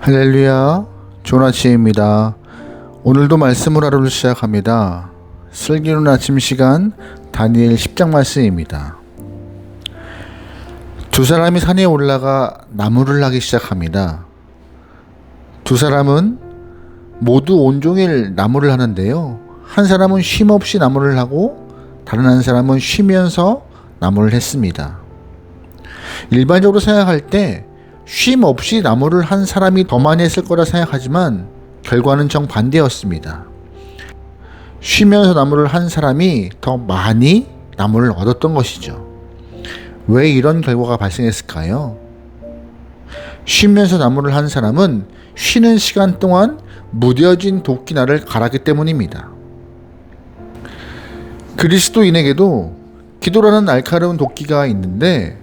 할렐루야, 좋은 아침입니다. 오늘도 말씀을 하루를 시작합니다. 슬기로운 아침 시간 다니엘 10장 말씀입니다. 두 사람이 산에 올라가 나무를 하기 시작합니다. 두 사람은 모두 온종일 나무를 하는데요. 한 사람은 쉼없이 나무를 하고 다른 한 사람은 쉬면서 나무를 했습니다. 일반적으로 생각할 때 쉼 없이 나무를 한 사람이 더 많이 했을 거라 생각하지만 결과는 정반대였습니다. 쉬면서 나무를 한 사람이 더 많이 나무를 얻었던 것이죠. 왜 이런 결과가 발생했을까요? 쉬면서 나무를 한 사람은 쉬는 시간 동안 무뎌진 도끼날을 갈았기 때문입니다. 그리스도인에게도 기도라는 날카로운 도끼가 있는데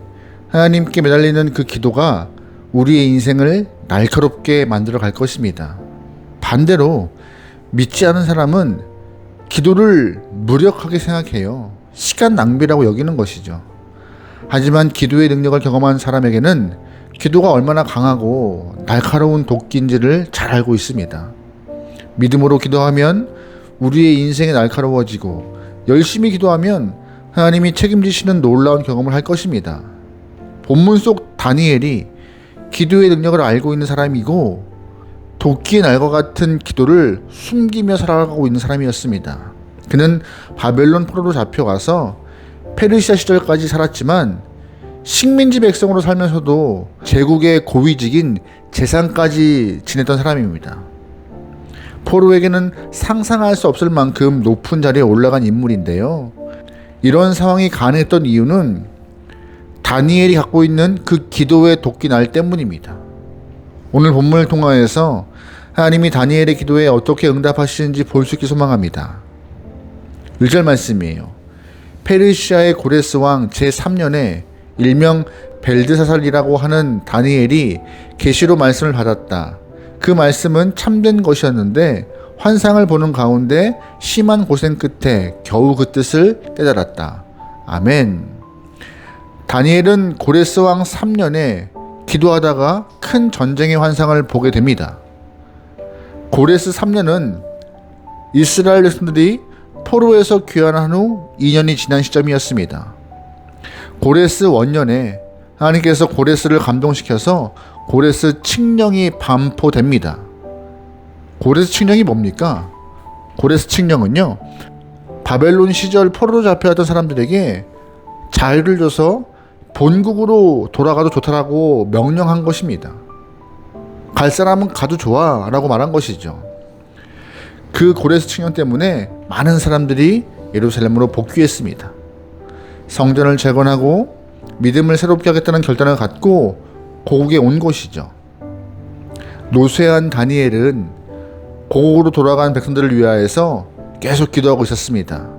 하나님께 매달리는 그 기도가 우리의 인생을 날카롭게 만들어 갈 것입니다. 반대로 믿지 않은 사람은 기도를 무력하게 생각해요. 시간 낭비라고 여기는 것이죠. 하지만 기도의 능력을 경험한 사람에게는 기도가 얼마나 강하고 날카로운 도끼인지를 잘 알고 있습니다. 믿음으로 기도하면 우리의 인생이 날카로워지고 열심히 기도하면 하나님이 책임지시는 놀라운 경험을 할 것입니다. 본문 속 다니엘이 기도의 능력을 알고 있는 사람이고 도끼의 날과 같은 기도를 숨기며 살아가고 있는 사람이었습니다. 그는 바벨론 포로로 잡혀가서 페르시아 시절까지 살았지만 식민지 백성으로 살면서도 제국의 고위직인 재상까지 지냈던 사람입니다. 포로에게는 상상할 수 없을 만큼 높은 자리에 올라간 인물인데요. 이런 상황이 가능했던 이유는 다니엘이 갖고 있는 그 기도의 도끼날 때문입니다. 오늘 본문을 통하여서 하나님이 다니엘의 기도에 어떻게 응답하시는지 볼 수 있게 소망합니다. 1절 말씀이에요. 페르시아의 고레스 왕 제3년에 일명 벨드사살이라고 하는 다니엘이 계시로 말씀을 받았다. 그 말씀은 참된 것이었는데 환상을 보는 가운데 심한 고생 끝에 겨우 그 뜻을 깨달았다. 아멘. 다니엘은 고레스 왕 3년에 기도하다가 큰 전쟁의 환상을 보게 됩니다. 고레스 3년은 이스라엘 백성들이 포로에서 귀환한 후 2년이 지난 시점이었습니다. 고레스 원년에 하나님께서 고레스를 감동시켜서 고레스 칙령이 반포됩니다. 고레스 칙령이 뭡니까? 고레스 칙령은요, 바벨론 시절 포로로 잡혀왔던 사람들에게 자유를 줘서 본국으로 돌아가도 좋다라고 명령한 것입니다. 갈 사람은 가도 좋아 라고 말한 것이죠. 그 고레스 칙령 때문에 많은 사람들이 예루살렘으로 복귀했습니다. 성전을 재건하고 믿음을 새롭게 하겠다는 결단을 갖고 고국에 온 것이죠. 노쇠한 다니엘은 고국으로 돌아간 백성들을 위하여서 계속 기도하고 있었습니다.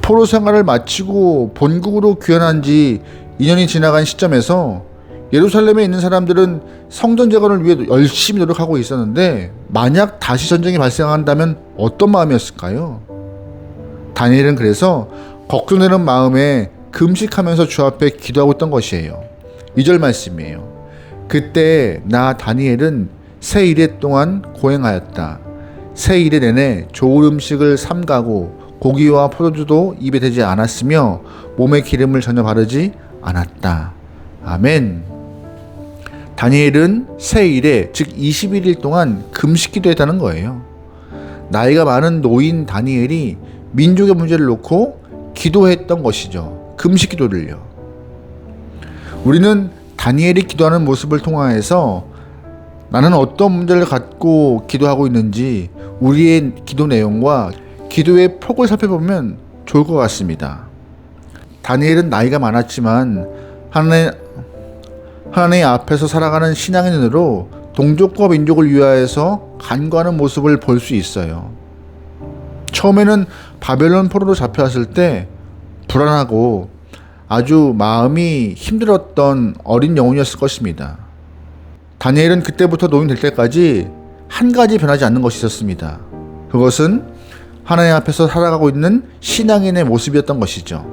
포로 생활을 마치고 본국으로 귀환한 지 2년이 지나간 시점에서 예루살렘에 있는 사람들은 성전 재건을 위해 열심히 노력하고 있었는데 만약 다시 전쟁이 발생한다면 어떤 마음이었을까요? 다니엘은 그래서 걱정되는 마음에 금식하면서 주 앞에 기도하고 있던 것이에요. 2절 말씀이에요. 그때 나 다니엘은 새 이래 동안 고행하였다. 새 이래 내내 좋은 음식을 삼가고 고기와 포도주도 입에 대지 않았으며 몸에 기름을 전혀 바르지 않았다. 아멘. 다니엘은 새 일에 즉 21일 동안 금식 기도했다는 거예요. 나이가 많은 노인 다니엘이 민족의 문제를 놓고 기도했던 것이죠. 금식 기도를요. 우리는 다니엘이 기도하는 모습을 통하여서 나는 어떤 문제를 갖고 기도하고 있는지 우리의 기도 내용과 기도의 폭을 살펴보면 좋을 것 같습니다. 다니엘은 나이가 많았지만 하나님 앞에서 살아가는 신앙의 눈으로 동족과 민족을 위하여서 간구하는 모습을 볼 수 있어요. 처음에는 바벨론 포로로 잡혀왔을 때 불안하고 아주 마음이 힘들었던 어린 영혼이었을 것입니다. 다니엘은 그때부터 노인 될 때까지 한 가지 변하지 않는 것이 있었습니다. 그것은 하나님 앞에서 살아가고 있는 신앙인의 모습이었던 것이죠.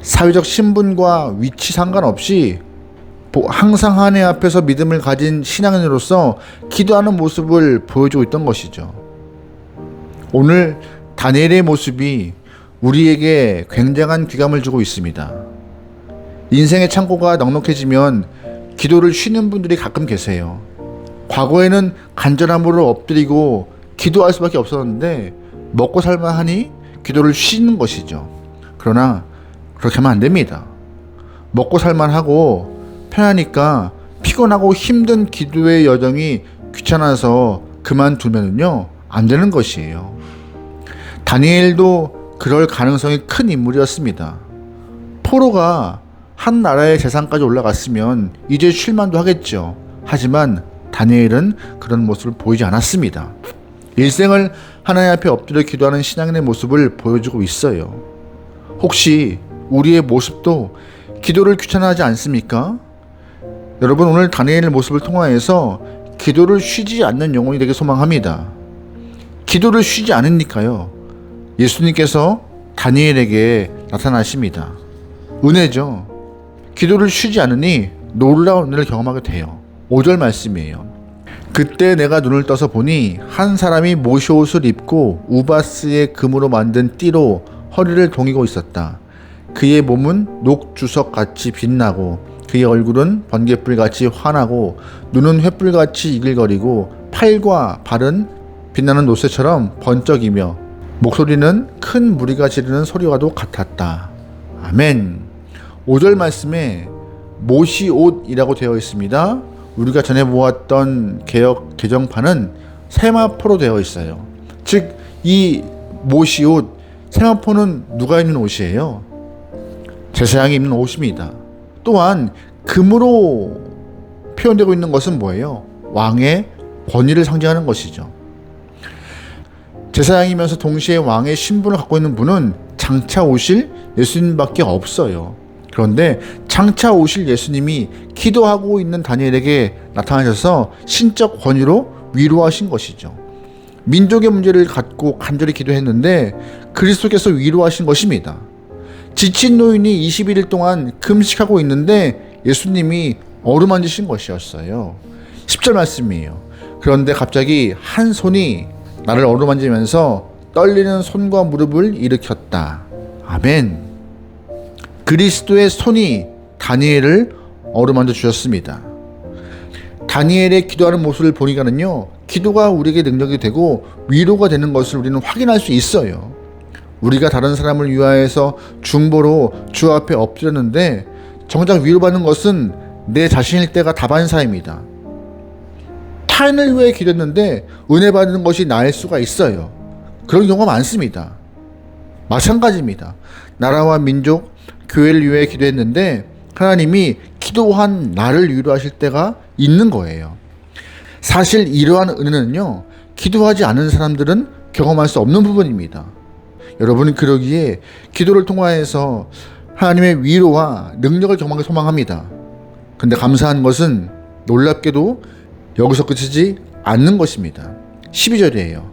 사회적 신분과 위치 상관없이 항상 하나님 앞에서 믿음을 가진 신앙인으로서 기도하는 모습을 보여주고 있던 것이죠. 오늘 다니엘의 모습이 우리에게 굉장한 귀감을 주고 있습니다. 인생의 창고가 넉넉해지면 기도를 쉬는 분들이 가끔 계세요. 과거에는 간절함으로 엎드리고 기도할 수밖에 없었는데 먹고 살만하니 기도를 쉬는 것이죠. 그러나 그렇게 하면 안 됩니다. 먹고 살만하고 편하니까 피곤하고 힘든 기도의 여정이 귀찮아서 그만두면요 안 되는 것이에요. 다니엘도 그럴 가능성이 큰 인물이었습니다. 포로가 한 나라의 재산까지 올라갔으면 이제 쉴만도 하겠죠. 하지만 다니엘은 그런 모습을 보이지 않았습니다. 일생을 하나님 앞에 엎드려 기도하는 신앙인의 모습을 보여주고 있어요. 혹시 우리의 모습도 기도를 귀찮아하지 않습니까? 여러분, 오늘 다니엘의 모습을 통하여서 기도를 쉬지 않는 영혼이 되길 소망합니다. 기도를 쉬지 않으니까요 예수님께서 다니엘에게 나타나십니다. 은혜죠. 기도를 쉬지 않으니 놀라운 은혜를 경험하게 돼요. 5절 말씀이에요. 그때 내가 눈을 떠서 보니 한 사람이 모시옷을 입고 우바스의 금으로 만든 띠로 허리를 동이고 있었다. 그의 몸은 녹주석같이 빛나고 그의 얼굴은 번갯불같이 환하고 눈은 횃불같이 이글거리고 팔과 발은 빛나는 노새처럼 번쩍이며 목소리는 큰 무리가 지르는 소리와도 같았다. 아멘. 5절 말씀에 모시옷이라고 되어 있습니다. 우리가 전에 보았던 개역 개정판은 세마포로 되어 있어요. 즉 이 모시옷, 세마포는 누가 입는 옷이에요? 제사장이 입는 옷입니다. 또한 금으로 표현되고 있는 것은 뭐예요? 왕의 권위를 상징하는 것이죠. 제사장이면서 동시에 왕의 신분을 갖고 있는 분은 장차 오실 예수님밖에 없어요. 그런데 장차 오실 예수님이 기도하고 있는 다니엘에게 나타나셔서 신적 권위로 위로하신 것이죠. 민족의 문제를 갖고 간절히 기도했는데 그리스도께서 위로하신 것입니다. 지친 노인이 21일 동안 금식하고 있는데 예수님이 어루만지신 것이었어요. 10절 말씀이에요. 그런데 갑자기 한 손이 나를 어루만지면서 떨리는 손과 무릎을 일으켰다. 아멘. 그리스도의 손이 다니엘을 어루만져 주셨습니다. 다니엘의 기도하는 모습을 보니까는요, 기도가 우리에게 능력이 되고 위로가 되는 것을 우리는 확인할 수 있어요. 우리가 다른 사람을 위하여서 중보로 주 앞에 엎드렸는데 정작 위로받는 것은 내 자신일 때가 다반사입니다. 타인을 위해 기도했는데 은혜 받는 것이 나일 수가 있어요. 그런 경우가 많습니다. 마찬가지입니다. 나라와 민족, 교회를 위해 기도했는데 하나님이 기도한 나를 위로하실 때가 있는 거예요. 사실 이러한 은혜는요, 기도하지 않은 사람들은 경험할 수 없는 부분입니다. 여러분은 그러기에 기도를 통하여서 하나님의 위로와 능력을 경험하기 소망합니다. 근데 감사한 것은 놀랍게도 여기서 끝이지 않는 것입니다. 12절이에요.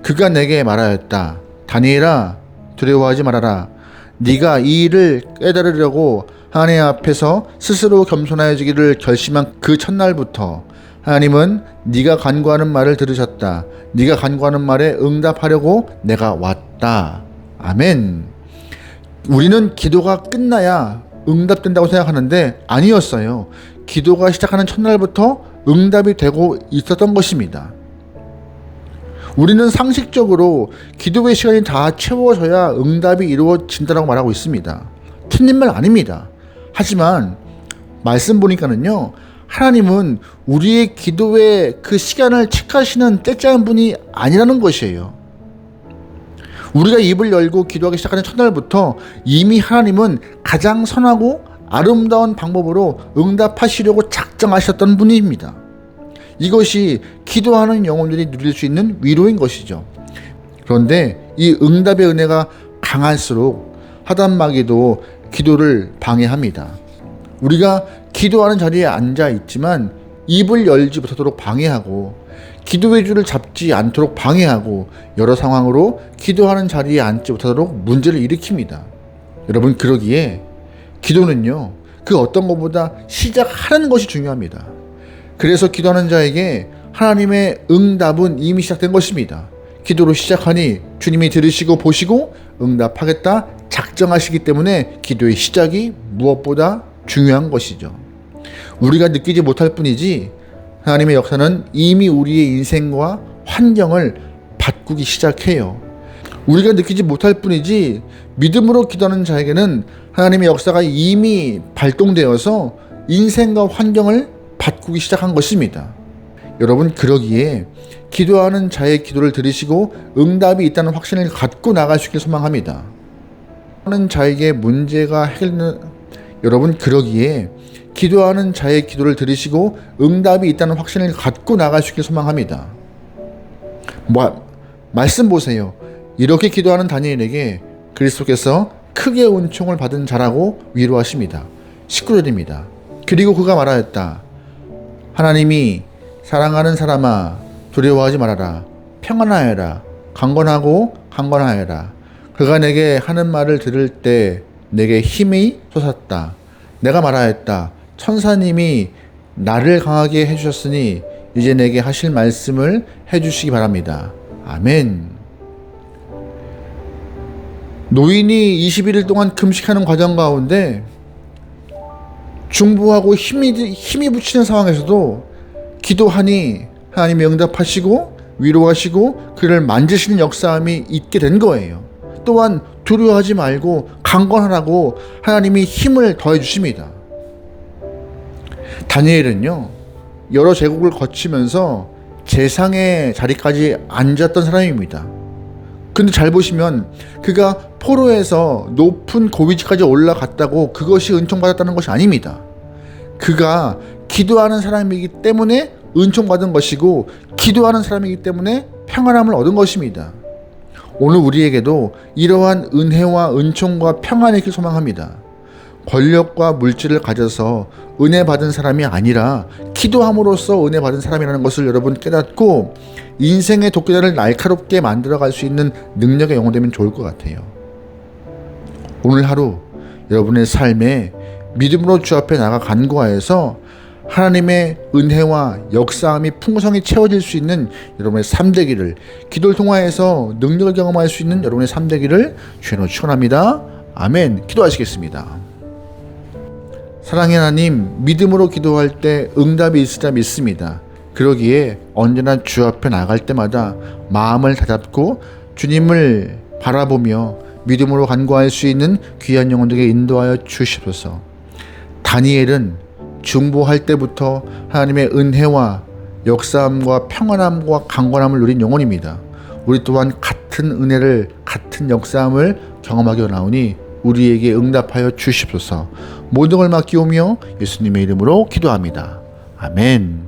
그가 내게 말하였다. 다니엘아, 두려워하지 말아라. 네가 이 일을 깨달으려고 하나님 앞에서 스스로 겸손해지기를 결심한 그 첫날부터 하나님은 네가 간구하는 말을 들으셨다. 네가 간구하는 말에 응답하려고 내가 왔다. 아멘. 우리는 기도가 끝나야 응답된다고 생각하는데 아니었어요. 기도가 시작하는 첫날부터 응답이 되고 있었던 것입니다. 우리는 상식적으로 기도의 시간이 다 채워져야 응답이 이루어진다고 말하고 있습니다. 틀린 말 아닙니다. 하지만 말씀 보니까는요, 하나님은 우리의 기도의 그 시간을 체크하시는 떼짜는 분이 아니라는 것이에요. 우리가 입을 열고 기도하기 시작하는 첫날부터 이미 하나님은 가장 선하고 아름다운 방법으로 응답하시려고 작정하셨던 분입니다. 이것이 기도하는 영혼들이 누릴 수 있는 위로인 것이죠. 그런데 이 응답의 은혜가 강할수록 하단마귀도 기도를 방해합니다. 우리가 기도하는 자리에 앉아 있지만 입을 열지 못하도록 방해하고 기도의 줄을 잡지 않도록 방해하고 여러 상황으로 기도하는 자리에 앉지 못하도록 문제를 일으킵니다. 여러분, 그러기에 기도는요, 그 어떤 것보다 시작하는 것이 중요합니다. 그래서 기도하는 자에게 하나님의 응답은 이미 시작된 것입니다. 기도로 시작하니 주님이 들으시고 보시고 응답하겠다 작정하시기 때문에 기도의 시작이 무엇보다 중요한 것이죠. 우리가 느끼지 못할 뿐이지 하나님의 역사는 이미 우리의 인생과 환경을 바꾸기 시작해요. 우리가 느끼지 못할 뿐이지 믿음으로 기도하는 자에게는 하나님의 역사가 이미 발동되어서 인생과 환경을 바꾸기 시작한 것입니다. 여러분, 그러기에 기도하는 자의 기도를 들으시고 응답이 있다는 확신을 갖고 나가시길 소망합니다. 하는 자에게 문제가 여러분, 그러기에 기도하는 자의 기도를 들으시고 응답이 있다는 확신을 갖고 나가시길 소망합니다. 말씀 보세요. 이렇게 기도하는 다니엘에게 그리스도께서 크게 은총을 받은 자라고 위로하십니다. 19절입니다. 그리고 그가 말하였다. 하나님이 사랑하는 사람아, 두려워하지 말아라. 평안하여라. 강건하여라. 그가 내게 하는 말을 들을 때 내게 힘이 솟았다. 내가 말하였다. 천사님이 나를 강하게 해주셨으니 이제 내게 하실 말씀을 해주시기 바랍니다. 아멘. 노인이 21일 동안 금식하는 과정 가운데 중보하고 힘이 붙이는 상황에서도 기도하니 하나님이 응답하시고 위로하시고 그를 만지시는 역사함이 있게 된 거예요. 또한 두려워하지 말고 강건하라고 하나님이 힘을 더해 주십니다. 다니엘은요, 여러 제국을 거치면서 재상의 자리까지 앉았던 사람입니다. 근데 잘 보시면 그가 포로에서 높은 고위직까지 올라갔다고 그것이 은총받았다는 것이 아닙니다. 그가 기도하는 사람이기 때문에 은총받은 것이고 기도하는 사람이기 때문에 평안함을 얻은 것입니다. 오늘 우리에게도 이러한 은혜와 은총과 평안이 있길 소망합니다. 권력과 물질을 가져서 은혜 받은 사람이 아니라 기도함으로써 은혜 받은 사람이라는 것을 여러분 깨닫고 인생의 도끼날을 날카롭게 만들어갈 수 있는 능력의 영혼 되면 좋을 것 같아요. 오늘 하루 여러분의 삶에 믿음으로 주 앞에 나가 간구하여서 하나님의 은혜와 역사함이 풍성히 채워질 수 있는 여러분의 삶 되기를, 기도를 통하여서 능력을 경험할 수 있는 여러분의 삶 되기를 주님으로 축원합니다. 아멘. 기도하시겠습니다. 사랑의 하나님, 믿음으로 기도할 때 응답이 있으리라 믿습니다. 그러기에 언제나 주 앞에 나갈 때마다 마음을 다잡고 주님을 바라보며 믿음으로 간구할 수 있는 귀한 영혼들에게 인도하여 주시옵소서. 다니엘은 중보할 때부터 하나님의 은혜와 역사함과 평안함과 강건함을 누린 영혼입니다. 우리 또한 같은 은혜를, 같은 역사함을 경험하기 원하오니 우리에게 응답하여 주시옵소서. 모든 걸 맡기오며 예수님의 이름으로 기도합니다. 아멘.